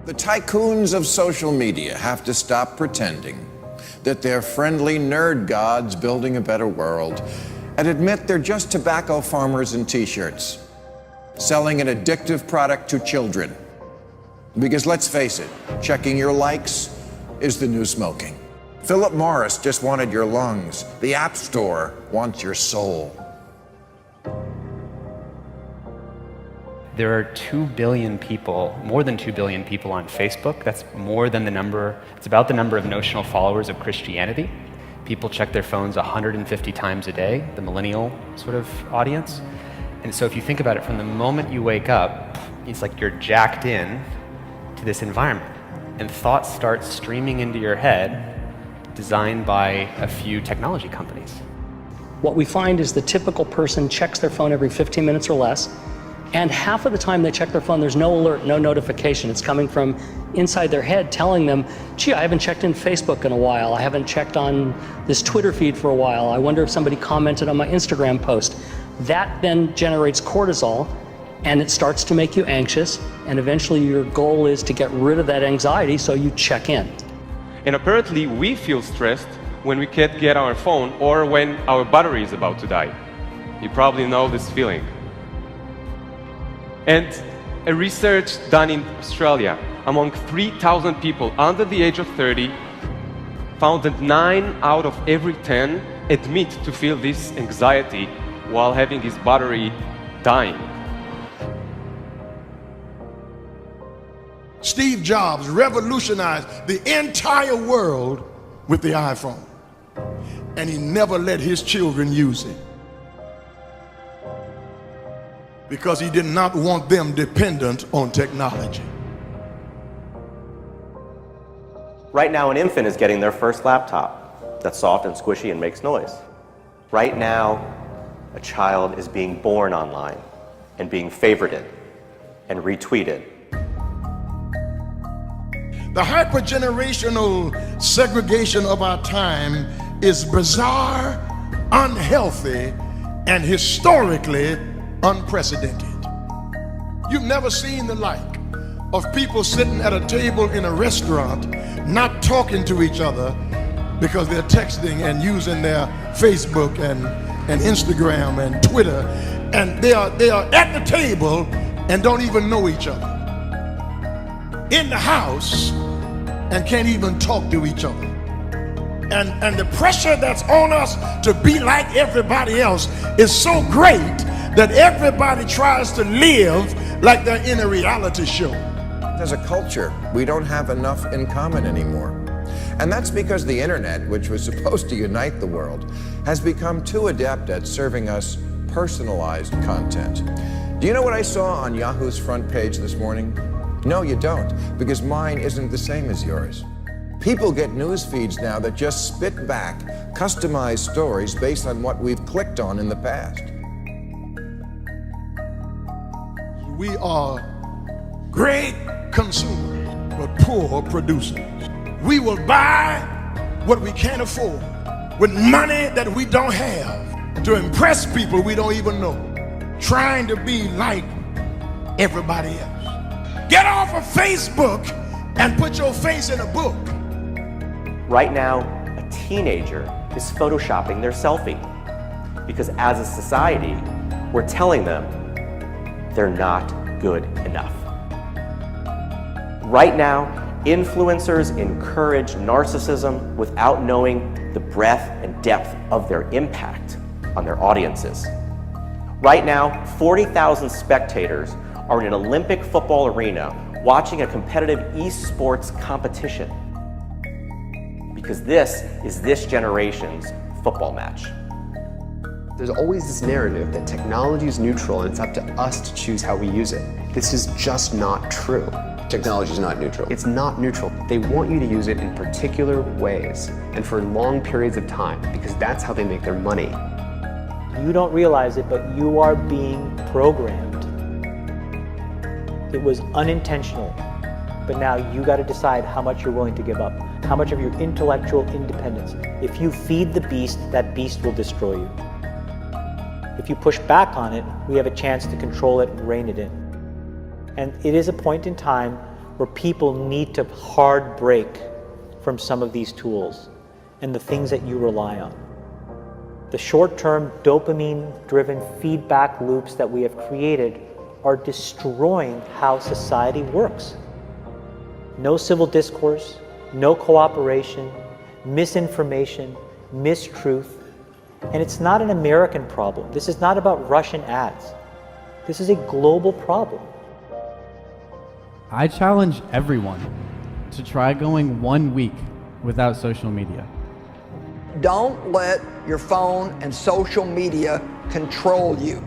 The tycoons of social media have to stop pretending that they're friendly nerd gods building a better world and admit they're just tobacco farmers in t-shirts, selling an addictive product to children. Because let's face it, checking your likes is the new smoking. Philip Morris just wanted your lungs. The App Store wants your soul. There are 2 billion people, more than 2 billion people on Facebook. That's more than the number, it's about the number of notional followers of Christianity. People check their phones 150 times a day, the millennial sort of audience. And so if you think about it, from the moment you wake up, it's like you're jacked in to this environment. And thoughts start streaming into your head, designed by a few technology companies. What we find is the typical person checks their phone every 15 minutes or less, and half of the time they check their phone, there's no alert, no notification. It's coming from inside their head telling them, gee, I haven't checked in Facebook in a while. I haven't checked on this Twitter feed for a while. I wonder if somebody commented on my Instagram post. That then generates cortisol, and it starts to make you anxious, and eventually your goal is to get rid of that anxiety, so you check in. And apparently we feel stressed when we can't get our phone or when our battery is about to die. You probably know this feeling. And a research done in Australia among 3,000 people under the age of 30 found that 9 out of every 10 admit to feel this anxiety while having his battery dying. Steve Jobs revolutionized the entire world with the iPhone, and he never let his children use it because he did not want them dependent on technology. Right now, an infant is getting their first laptop that's soft and squishy and makes noise. Right now, a child is being born online and being favorited and retweeted. The hypergenerational segregation of our time is bizarre, unhealthy, and historically unprecedented. You've never seen the like of people sitting at a table in a restaurant not talking to each other because they're texting and using their Facebook and Instagram and Twitter, and they are at the table and don't even know each other. In the house and can't even talk to each other. And the pressure that's on us to be like everybody else is so great that everybody tries to live like they're in a reality show. As a culture, we don't have enough in common anymore. And that's because the internet, which was supposed to unite the world, has become too adept at serving us personalized content. Do you know what I saw on Yahoo's front page this morning? No, you don't, because mine isn't the same as yours. People get news feeds now that just spit back customized stories based on what we've clicked on in the past. We are great consumers, but poor producers. We will buy what we can't afford with money that we don't have to impress people we don't even know, trying to be like everybody else. Get off of Facebook and put your face in a book. Right now, a teenager is photoshopping their selfie because as a society, we're telling them they're not good enough. Right now, influencers encourage narcissism without knowing the breadth and depth of their impact on their audiences. Right now, 40,000 spectators are in an Olympic football arena watching a competitive esports competition because this is this generation's football match. There's always this narrative that technology is neutral and it's up to us to choose how we use it. This is just not true. Technology is not neutral. It's not neutral. They want you to use it in particular ways and for long periods of time because that's how they make their money. You don't realize it, but you are being programmed. It was unintentional, but now you got to decide how much you're willing to give up, how much of your intellectual independence. If you feed the beast, that beast will destroy you. If you push back on it, we have a chance to control it and rein it in. And it is a point in time where people need to hard break from some of these tools and the things that you rely on. The short-term dopamine-driven feedback loops that we have created are destroying how society works. No civil discourse, no cooperation, misinformation, mistruth. And it's not an American problem. This is not about Russian ads. This is a global problem. I challenge everyone to try going 1 week without social media. Don't let your phone and social media control you.